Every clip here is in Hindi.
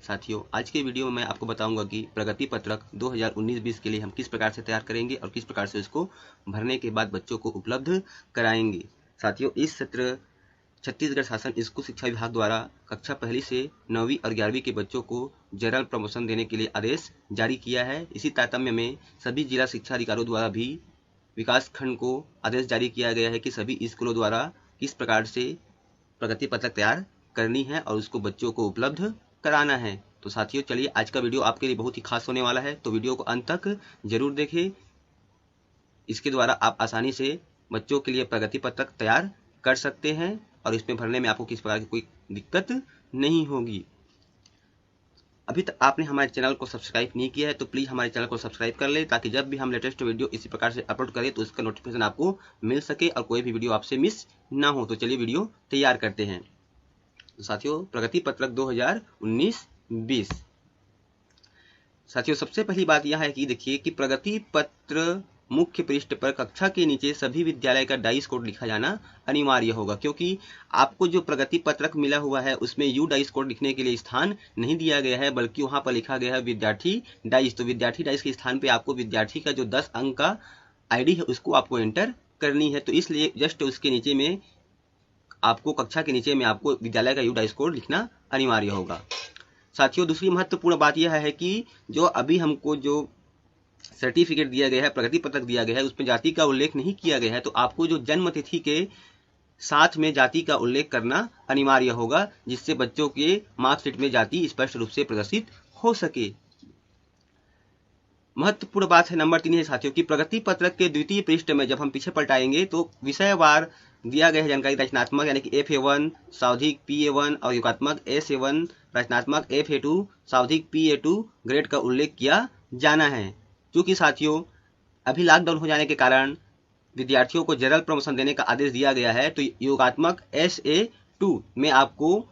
साथियों, आज के वीडियो में मैं आपको बताऊंगा कि प्रगति पत्रक 2019-20 के लिए हम किस प्रकार से तैयार करेंगे और किस प्रकार से इसको भरने के बाद बच्चों को उपलब्ध कराएंगे। साथियों, इस सत्र छत्तीसगढ़ शासन स्कूल शिक्षा विभाग द्वारा कक्षा पहली से 9वीं और 11वीं के बच्चों को जनरल प्रमोशन देने के लिए आदेश जारी किया है। इसी तारतम्य में सभी जिला शिक्षा अधिकारियों द्वारा भी विकास खंड को आदेश जारी किया गया है कि सभी स्कूलों द्वारा किस प्रकार से प्रगति पत्रक तैयार करनी है और उसको बच्चों को उपलब्ध कराना है। तो साथियों, चलिए आज का वीडियो आपके लिए बहुत ही खास होने वाला है, तो वीडियो को अंत तक जरूर देखें। इसके द्वारा आप आसानी से बच्चों के लिए प्रगति पत्रक तैयार कर सकते हैं और इसमें भरने में आपको किस प्रकार की कोई दिक्कत नहीं होगी। अभी तक आपने हमारे चैनल को सब्सक्राइब नहीं किया है तो प्लीज़ हमारे चैनल को सब्सक्राइब कर ले, ताकि जब भी हम लेटेस्ट वीडियो इसी प्रकार से अपलोड करें तो इसका नोटिफिकेशन आपको मिल सके और कोई भी वीडियो आपसे मिस ना हो। तो चलिए वीडियो तैयार करते हैं। तो साथियों, प्रगति पत्रक 2019-20। साथियों, सबसे पहली बात यह है कि देखिए कि प्रगति पत्र मुख्य पृष्ठ पर कक्षा के नीचे सभी विद्यालय का डाइस कोड लिखा जाना अनिवार्य होगा, क्योंकि आपको जो प्रगति पत्रक मिला हुआ है उसमें यू डाइस कोड लिखने के लिए स्थान नहीं दिया गया है, बल्कि वहां पर लिखा गया है विद्यार्थी डाइस। तो विद्यार्थी डाइस के स्थान पे आपको विद्यार्थी का जो 10 अंक का आईडी है उसको आपको एंटर करनी है। तो इसलिए जस्ट उसके नीचे में आपको कक्षा के नीचे में आपको विद्यालय का यू डाइस कोड लिखना अनिवार्य होगा। साथियों, दूसरी महत्वपूर्ण बात यह है कि जो अभी हमको जो सर्टिफिकेट दिया गया है, प्रगति पत्रक दिया गया है, उसमें जाति का उल्लेख नहीं किया गया है, तो आपको जो जन्म तिथि के साथ में जाति का उल्लेख करना अनिवार्य होगा, जिससे बच्चों के मार्कशीट में जाति स्पष्ट रूप से प्रदर्शित हो सके। महत्वपूर्ण बात है नंबर 3 है साथियों कि प्रगति पत्रक के द्वितीय पृष्ठ में जब हम पीछे पलटाएंगे तो विषयवार दिया गया है जानकारी। रचनात्मक यानी कि FA1, सावधिक PA1 और योगात्मक SA1, रचनात्मक FA2, सावधिक PA2 ग्रेड का उल्लेख किया जाना है। क्योंकि साथियों, अभी लॉकडाउन हो जाने के कारण विद्यार्थियों को जनरल प्रमोशन देने का आदेश दिया गया है, तो योगात्मक SA2 में आपको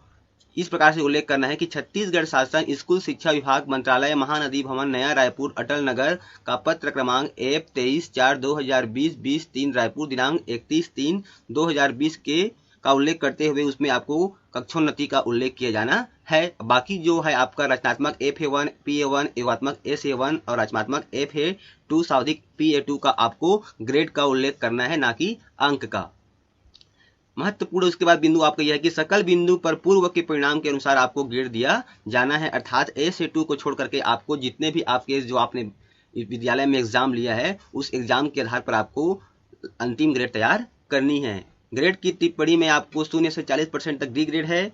इस प्रकार से उल्लेख करना है कि छत्तीसगढ़ शासन स्कूल शिक्षा विभाग मंत्रालय महानदी भवन नया रायपुर अटल नगर का पत्र क्रमांक F23/4/2020 20/3 रायपुर दिनांक 31/3/2020 के का उल्लेख करते हुए उसमें आपको कक्षोन्नति का उल्लेख किया जाना है। बाकी जो है आपका रचनात्मक FA1, PA1, योगात्मक SA1 और रचनात्मक FA2, सावधिक PA2 का आपको ग्रेड का उल्लेख करना है, ना कि अंक का। महत्वपूर्ण उसके बाद बिंदु आपका यह है कि सकल बिंदु पर पूर्व के परिणाम के अनुसार आपको ग्रेड दिया जाना है, अर्थात A से 2 को छोड़ करके आपको जितने भी आपके जो आपने विद्यालय में एग्जाम लिया है उस एग्जाम के आधार पर आपको अंतिम ग्रेड तैयार करनी है। ग्रेड की टिप्पणी में आपको 0 से 40% तक डी ग्रेड है,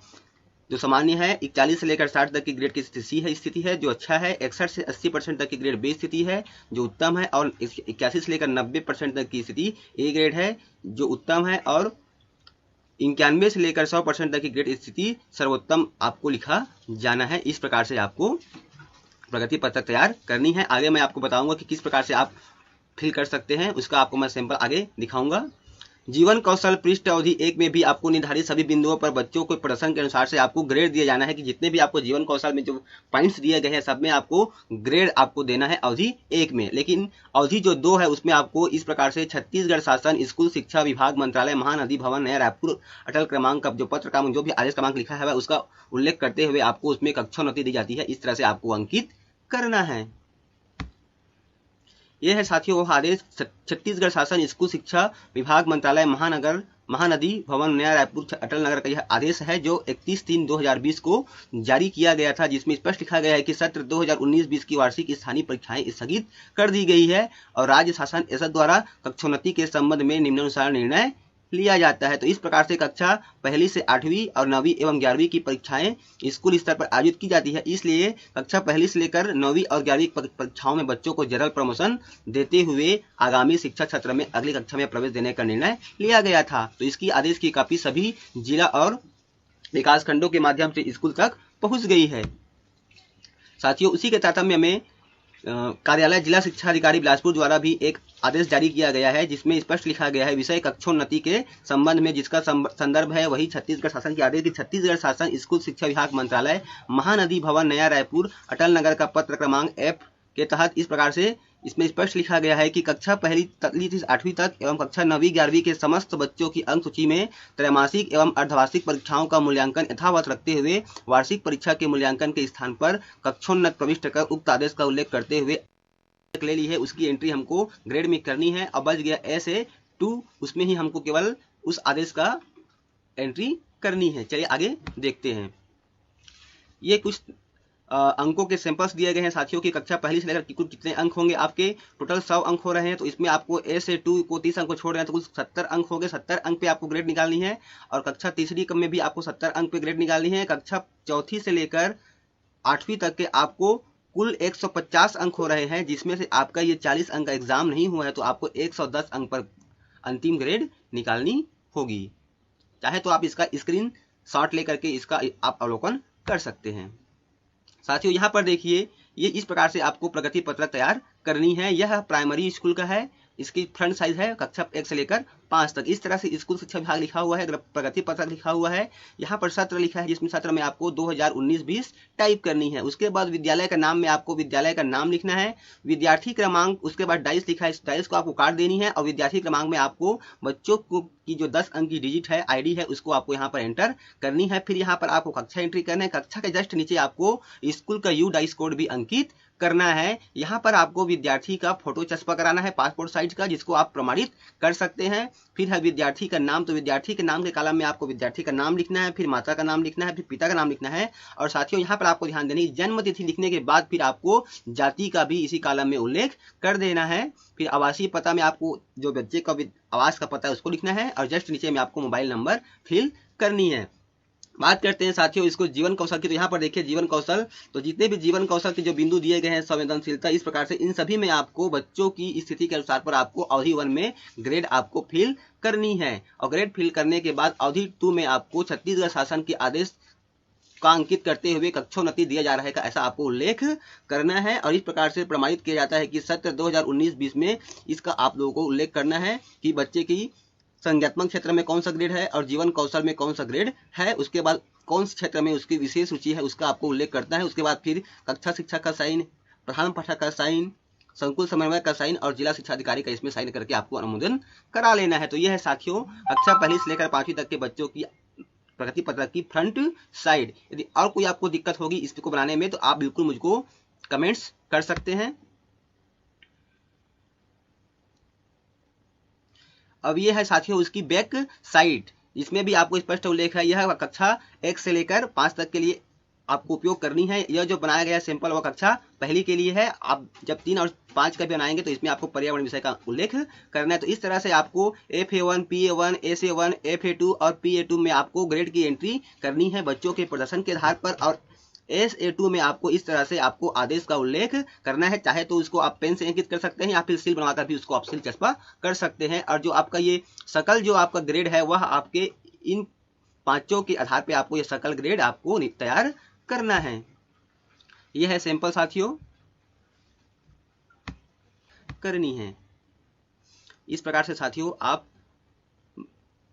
जो सामान्य है। 41 से लेकर 60 तक की ग्रेड की स्थिति है जो अच्छा है। 61 से 80% तक की ग्रेड बी स्थिति है जो उत्तम है, और 81 से लेकर 90% तक की स्थिति ए ग्रेड है जो उत्तम है, और 91 से लेकर 100% तक की ग्रेड स्थिति सर्वोत्तम आपको लिखा जाना है। इस प्रकार से आपको प्रगति पत्रक तैयार करनी है। आगे मैं आपको बताऊंगा कि किस प्रकार से आप फिल कर सकते हैं, उसका आपको मैं सैंपल आगे दिखाऊंगा। जीवन कौशल पृष्ठ अवधि 1 में भी आपको निर्धारित सभी बिंदुओं पर बच्चों को प्रदर्शन के अनुसार से आपको ग्रेड दिया जाना है, कि जितने भी आपको जीवन कौशल में जो पॉइंट्स दिए गए हैं सब में आपको ग्रेड आपको देना है अवधि 1 में। लेकिन अवधि जो 2 है उसमें आपको इस प्रकार से छत्तीसगढ़ शासन स्कूल शिक्षा विभाग मंत्रालय महानदी भवन नया रायपुर अटल क्रमांक का जो पत्र क्रमांक जो भी आदेश क्रमांक लिखा है उसका उल्लेख करते हुए आपको उसमें कक्षोन्नति दी जाती है। इस तरह से आपको अंकित करना है। यह है साथियों वो आदेश छत्तीसगढ़ शासन स्कूल शिक्षा विभाग मंत्रालय महानदी भवन नया रायपुर अटल नगर का यह आदेश है जो 31/3/2020 को जारी किया गया था, जिसमें स्पष्ट लिखा गया है कि सत्र 2019-20 की वार्षिक स्थानीय परीक्षाएं स्थगित कर दी गई है और राज्य शासन एसएस द्वारा कक्षोन्नति के संबंध में निम्नानुसार निर्णय लिया जाता है। तो इस प्रकार से कक्षा पहली से 8वीं और 9वीं एवं 11वीं की परीक्षाएं स्कूल स्तर पर आयोजित की जाती है। इसलिए कक्षा पहली से लेकर 9वीं और 11वीं परीक्षाओं में बच्चों को जनरल प्रमोशन देते हुए आगामी शिक्षा सत्र में अगली कक्षा में प्रवेश देने का निर्णय लिया गया था। तो इसकी आदेश की कॉपी सभी जिला और विकास खंडों के माध्यम से स्कूल तक पहुंच गई है। साथियों, उसी के तारतम्य में कार्यालय जिला शिक्षा अधिकारी बिलासपुर द्वारा भी एक आदेश जारी किया गया है, जिसमें स्पष्ट लिखा गया है विषय कक्षोन्नति के संबंध में, जिसका संदर्भ है वही छत्तीसगढ़ शासन की आदेश की छत्तीसगढ़ शासन स्कूल शिक्षा विभाग मंत्रालय महानदी भवन नया रायपुर अटल नगर का पत्र क्रमांक F के तहत इस प्रकार से इसमें स्पष्ट लिखा गया है कि कक्षा पहली से 8वीं तक एवं कक्षा 9वीं 11वीं के समस्त बच्चों की अंक सूची में त्रैमासिक एवं अर्धवार्षिक परीक्षाओं का मूल्यांकन यथावत रखते हुए वार्षिक परीक्षा के मूल्यांकन के स्थान पर कक्षोन्नत प्रविष्ट कर उक्त आदेश का उल्लेख करते हुए ले ली है, उसकी एंट्री हमको ग्रेड में करनी है। अब बच गया SA2, उसमें ही हमको केवल उस आदेश का एंट्री करनी है। चलिए आगे देखते हैं। ये कुछ अंकों के सैंपल्स दिए गए हैं साथियों की कक्षा पहली से लेकर कुल कितने अंक होंगे आपके। टोटल 100 अंक हो रहे हैं, तो इसमें आपको SA2 को 30 अंक को छोड़ रहे हैं तो कुल 70 अंक हो गए। 70 अंक पे आपको ग्रेड निकालनी है और कक्षा तीसरी में भी आपको 70 अंक पे ग्रेड निकालनी है। कक्षा चौथी से लेकर 8वीं तक के आपको कुल 150 अंक हो रहे हैं, जिसमें से आपका ये 40 अंक का एग्जाम नहीं हुआ है तो आपको 110 अंक पर अंतिम ग्रेड निकालनी होगी। चाहे तो आप इसका स्क्रीन शॉट लेकर के इसका आप अवलोकन कर सकते हैं। साथियों यहाँ पर देखिए, ये इस प्रकार से आपको प्रगति पत्रक तैयार करनी है। यह प्राइमरी स्कूल का है, इसकी फ्रंट साइज है कक्षा 1 से लेकर 5 तक। इस तरह से स्कूल शिक्षा विभाग लिखा हुआ है, प्रगति पत्रक लिखा हुआ है। यहाँ पर सत्र लिखा है, जिसमें सत्र में आपको 2019-20 टाइप करनी है। उसके बाद विद्यालय का नाम में आपको विद्यालय का नाम लिखना है। विद्यार्थी क्रमांक, उसके बाद डाइस लिखा है, इस डाइस को आपको काट देनी है और विद्यार्थी क्रमांक में आपको बच्चों को की जो 10 अंक की डिजिट है, ID है, उसको आपको यहाँ पर एंटर करनी है। फिर यहाँ पर आपको कक्षा एंट्री करना है। कक्षा के जस्ट नीचे आपको स्कूल का UDICE कोड भी अंकित करना है। यहाँ पर आपको विद्यार्थी का फोटो चस्पा कराना है पासपोर्ट साइज का, जिसको आप प्रमाणित कर सकते हैं। फिर है विद्यार्थी का नाम, तो विद्यार्थी के नाम के कॉलम में आपको विद्यार्थी का नाम लिखना है, फिर माता का नाम लिखना है, फिर पिता का नाम लिखना है। और साथियों यहाँ पर आपको ध्यान देनी, जन्म तिथि लिखने के बाद फिर आपको जाति का भी इसी कॉलम में उल्लेख कर देना है। फिर आवासीय पता में आपको जो बच्चे का आवास का पता है उसको लिखना है और जस्ट नीचे में आपको मोबाइल नंबर फिल करनी है। बात करते हैं साथियों इसको जीवन कौशल की, तो यहाँ पर देखिए जीवन कौशल, तो जितने भी जीवन कौशल के जो बिंदु दिए गए हैं, संवेदनशीलता, इस प्रकार से इन सभी में आपको बच्चों की स्थिति के अनुसार पर आपको अवधि 1 में ग्रेड आपको फिल करनी है। और ग्रेड फिल करने के बाद अवधि 2 में आपको छत्तीसगढ़ शासन के आदेश का अंकित करते हुए कक्षोन्नति दिया जा रहा है का ऐसा आपको उल्लेख करना है। और इस प्रकार से प्रमाणित किया जाता है कि सत्र 2019-20 में इसका आप लोगों को उल्लेख करना है कि बच्चे की संज्ञात्मक क्षेत्र में कौन सा ग्रेड है और जीवन कौशल में कौन सा ग्रेड है। उसके बाद कौन से क्षेत्र में उसकी विशेष रुचि है उसका आपको उल्लेख करना है। उसके बाद फिर कक्षा शिक्षक का साइन, प्रधान पाठक का साइन, संकुल समन्वय का साइन और जिला शिक्षा अधिकारी का इसमें साइन करके आपको अनुमोदन करा लेना है। तो यह है साथियों कक्षा पहली से लेकर 5वीं तक के बच्चों की प्रगति पत्रक की फ्रंट साइड। यदि और कोई आपको दिक्कत होगी इसको बनाने में तो आप बिल्कुल मुझको कमेंट्स कर सकते हैं। अब ये है साथियों उसकी बैक साइड, इसमें भी आपको स्पष्ट उल्लेख है। यह कक्षा 1 से लेकर 5 तक के लिए आपको उपयोग करनी है। यह जो बनाया गया सैंपल वह कक्षा पहली के लिए है। आप जब 3 और 5 का भी बनाएंगे तो इसमें आपको पर्यावरण विषय का उल्लेख करना है। तो इस तरह से आपको FA1, PA1, SA1, FA2 और PA2 में आपको ग्रेड की एंट्री करनी है बच्चों के प्रदर्शन के आधार पर। और SA2 में आपको इस तरह से आपको आदेश का उल्लेख करना है। चाहे तो उसको आप पेन से अंकित कर सकते हैं या फिर सील बनवाकर भी उसको आप सील चस्पा कर सकते हैं। और जो आपका ये सकल जो आपका ग्रेड है वह आपके इन 5 के आधार पे आपको ये सकल ग्रेड आपको तैयार करना है। यह है सैंपल साथियों करनी है। इस प्रकार से साथियों आप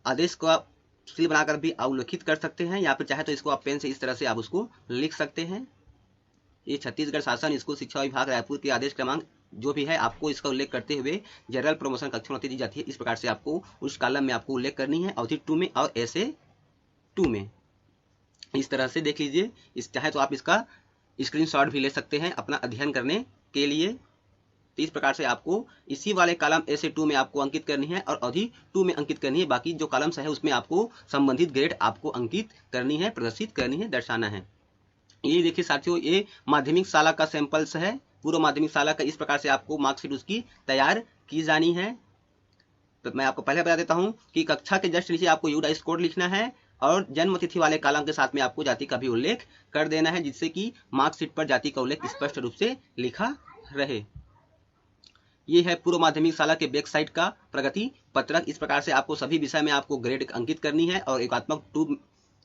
आदेश को सील बनाकर भी अवलोकित कर सकते हैं या फिर चाहे तो इसको आप पेन से इस तरह से आप उसको लिख सकते हैं। ये छत्तीसगढ़ शासन स्कूल शिक्षा विभाग रायपुर के आदेश क्रमांक जो भी है आपको इसका उल्लेख करते हुए जनरल प्रमोशन कक्षोन्नति दी जाती है। इस प्रकार से आपको उस कॉलम में आपको उल्लेख करनी है अवधि 2 में और SA2 में। इस तरह से देख लीजिए, इस चाहे तो आप इसका स्क्रीनशॉट भी ले सकते हैं अपना अध्ययन करने के लिए। तो इस प्रकार से आपको इसी वाले कॉलम SA2 में आपको अंकित करनी है और अवधि 2 में अंकित करनी है। बाकी जो कॉलम्स है उसमें आपको संबंधित ग्रेड आपको अंकित करनी है, प्रदर्शित करनी है, दर्शाना है। ये देखिए साथियों ये माध्यमिक शाला का सैंपल्स है, पूर्व माध्यमिक शाला का। इस प्रकार से आपको मार्कशीट उसकी तैयार की जानी है। तो मैं आपको पहले बता देता हूं कि कक्षा के जस्ट नीचे आपको UDICE कोड लिखना है और जन्म तिथि वाले कॉलम के साथ में आपको जाति का भी उल्लेख कर देना है, जिससे कि मार्कशीट पर जाति का उल्लेख स्पष्ट रूप से लिखा रहे। ये है पूर्व माध्यमिक शाला के बैक साइड का प्रगति पत्रक। इस प्रकार से आपको सभी विषय में आपको ग्रेड अंकित करनी है और एकात्मक 2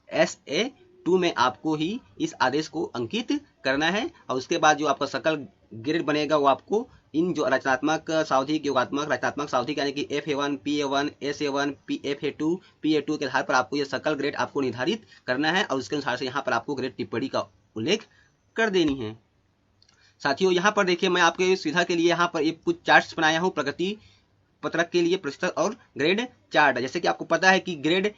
SA2 में आपको ही इस आदेश को अंकित करना है। और उसके बाद जो आपका सकल ग्रेड बनेगा वो आपको इन जो रचनात्मक सावधिक योगात्मक रचनात्मक सावधिक यानी कि FA1, PA1, SA1, FA2, PA2 के आधार पर आपको ये सकल ग्रेड आपको निर्धारित करना है और उसके अनुसार से यहाँ पर आपको ग्रेड टिप्पणी का उल्लेख कर देनी है। साथियों यहाँ पर देखिए, मैं आपके सुविधा के लिए यहाँ पर एक कुछ चार्ट्स बनाया हूँ प्रगति पत्रक के लिए प्रतिशत और ग्रेड चार्ट। जैसे कि आपको पता है कि ग्रेड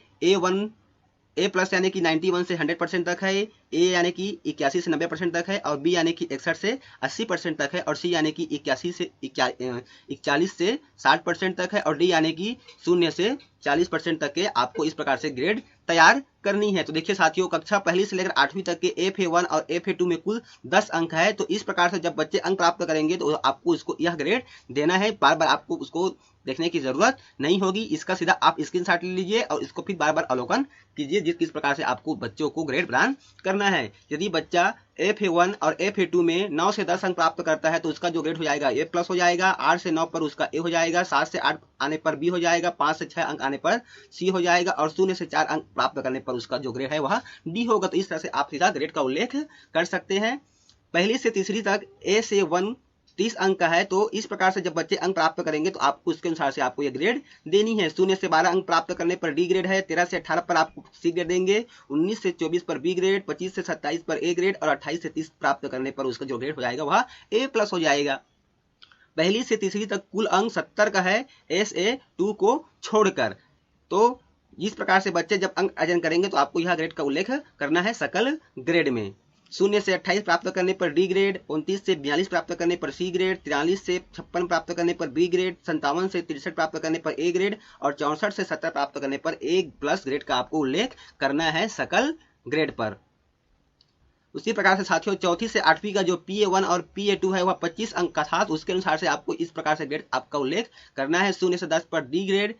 A+ यानी कि 91 से 100% तक है, ए यानी कि 81 से 90% तक है, और बी यानी कि 61 से 80% तक है, और सी यानी कि 41 से 60% तक है, और डी यानी कि 0 से 40% तक के आपको इस प्रकार से ग्रेड तैयार करनी है। तो देखिए साथियों, कक्षा पहली से लेकर 8वीं तक के FA1 और FA2 में कुल 10 अंक है। तो इस प्रकार से जब बच्चे अंक प्राप्त करेंगे तो आपको इसको यह ग्रेड देना है। बार बार आपको उसको देखने की जरूरत नहीं होगी, इसका सीधा आप स्क्रीनशॉट ले लीजिए और इसको फिर बार बार अवलोकन कीजिए जिस किस प्रकार से आपको बच्चों को ग्रेड प्रदान करना है। यदि बच्चा FA1 और FA2 में 9 से 10 अंक प्राप्त करता है तो उसका जो ग्रेड हो जाएगा A+ हो जाएगा, 8 से 9 पर उसका A हो जाएगा, 7 से 8 आने पर B हो जाएगा, 5 से 6 अंक आने पर C हो जाएगा, और 0 से 4 अंक प्राप्त करने पर उसका जो ग्रेड है वह D होगा। तो इस तरह से आप सीधा ग्रेड का उल्लेख कर सकते हैं। पहली से तीसरी तक A से 1 30 अंक का है। तो इस प्रकार से जब बच्चे अंक प्राप्त करेंगे तो आपको उसके अनुसार से आपको ये ग्रेड देनी है। 0 से 12 अंक प्राप्त करने पर डी ग्रेड है, 13 से 18 पर आप सी ग्रेड देंगे, 19 से 24 पर बी ग्रेड, 25 से 27 पर ए ग्रेड, और 28 से 30 प्राप्त करने पर उसका जो ग्रेड हो जाएगा वह A+ हो जाएगा। पहली से तीसरी तक कुल अंक 70 का है SA2 को छोड़कर। तो इस प्रकार से बच्चे जब अंक अर्जन करेंगे तो आपको यह ग्रेड का उल्लेख करना है सकल ग्रेड में। 0 से 28 प्राप्त करने पर डी ग्रेड, 29 से 42 प्राप्त करने पर सी ग्रेड, 43 से 56 प्राप्त करने पर बी ग्रेड, 57 से 63 प्राप्त करने पर ए ग्रेड, और 64 से 70 प्राप्त करने पर A+ ग्रेड का आपको उल्लेख करना है सकल ग्रेड पर। उसी प्रकार से साथियों, चौथी से 8वीं का जो PA1 और PA2 है वह 25 अंक का था। तो उसके अनुसार से आपको इस प्रकार से ग्रेड आपका उल्लेख करना है। 0 से 10 पर डी ग्रेड,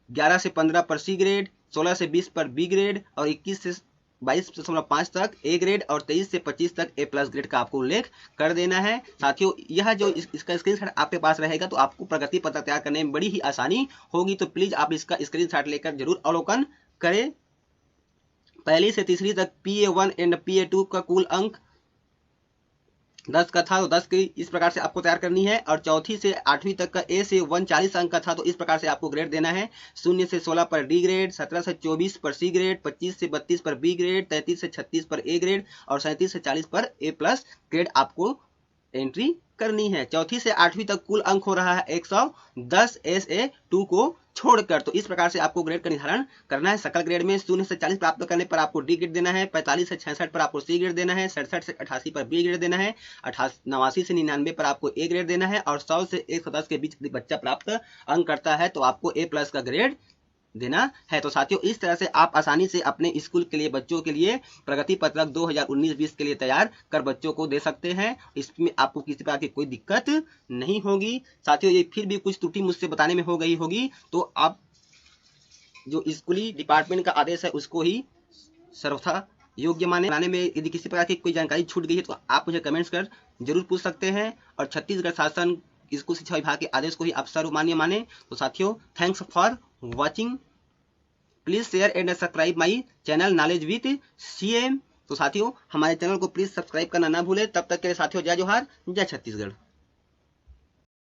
11 से 15 पर सी ग्रेड, 16 से 20 पर बी ग्रेड, और 21 से 22.5 तक ए ग्रेड, और 23 से 25 तक A+ ग्रेड का आपको उल्लेख कर देना है। साथियों, यह जो इसका स्क्रीनशॉट आपके पास रहेगा तो आपको प्रगति पत्र तैयार करने में बड़ी ही आसानी होगी। तो प्लीज आप इसका स्क्रीनशॉट लेकर जरूर अवलोकन करें। पहली से तीसरी तक PA1 एंड PA2 का कुल अंक 10 का था, तो 10 की इस प्रकार से आपको तैयार करनी है। और चौथी से 8वीं तक का A से 1 40 अंक का था, तो इस प्रकार से आपको ग्रेड देना है। 0 से 16 पर डी ग्रेड, 17 से 24 पर सी ग्रेड, 25 से 32 पर बी ग्रेड, 33 से 36 पर ए ग्रेड, और 37 से 40 पर A+ ग्रेड आपको एंट्री करनी है। चौथी से 8वीं तक कुल अंक हो रहा है 110 SA2 को छोड़कर। तो इस प्रकार से आपको ग्रेड का निर्धारण करना है सकल ग्रेड में। 0 से 40 प्राप्त करने पर आपको डी ग्रेड देना है, 45 से 66 पर आपको सी ग्रेड देना है, 67 से 88 पर बी ग्रेड देना है, 89 से 99 पर आपको ए ग्रेड देना है, और 100 से 110 के बीच बच्चा प्राप्त अंक करता है तो आपको A+ का ग्रेड देना है। तो साथियों, इस तरह से आप आसानी से अपने स्कूल के लिए बच्चों के लिए प्रगति पत्रक 2019-20 के लिए तैयार कर बच्चों को दे सकते हैं। इसमें आपको किसी प्रकार की कोई दिक्कत नहीं होगी। साथियों, ये फिर भी कुछ त्रुटि मुझसे बताने में हो गई होगी तो आप जो स्कूली डिपार्टमेंट का आदेश है उसको ही सर्वथा योग्य माने में यदि किसी प्रकार की कोई जानकारी छूट गई है तो आप मुझे कमेंट्स कर जरूर पूछ सकते हैं। और छत्तीसगढ़ शासन स्कूल शिक्षा विभाग के आदेश को ही आप सर्वमान्य माने। तो साथियों, thanks for watching. Please share and subscribe my channel knowledge with CM। तो साथियों, हमारे चैनल को प्लीज सब्सक्राइब करना ना भूले। तब तक के लिए साथियों, जय जोहार, जय छत्तीसगढ़।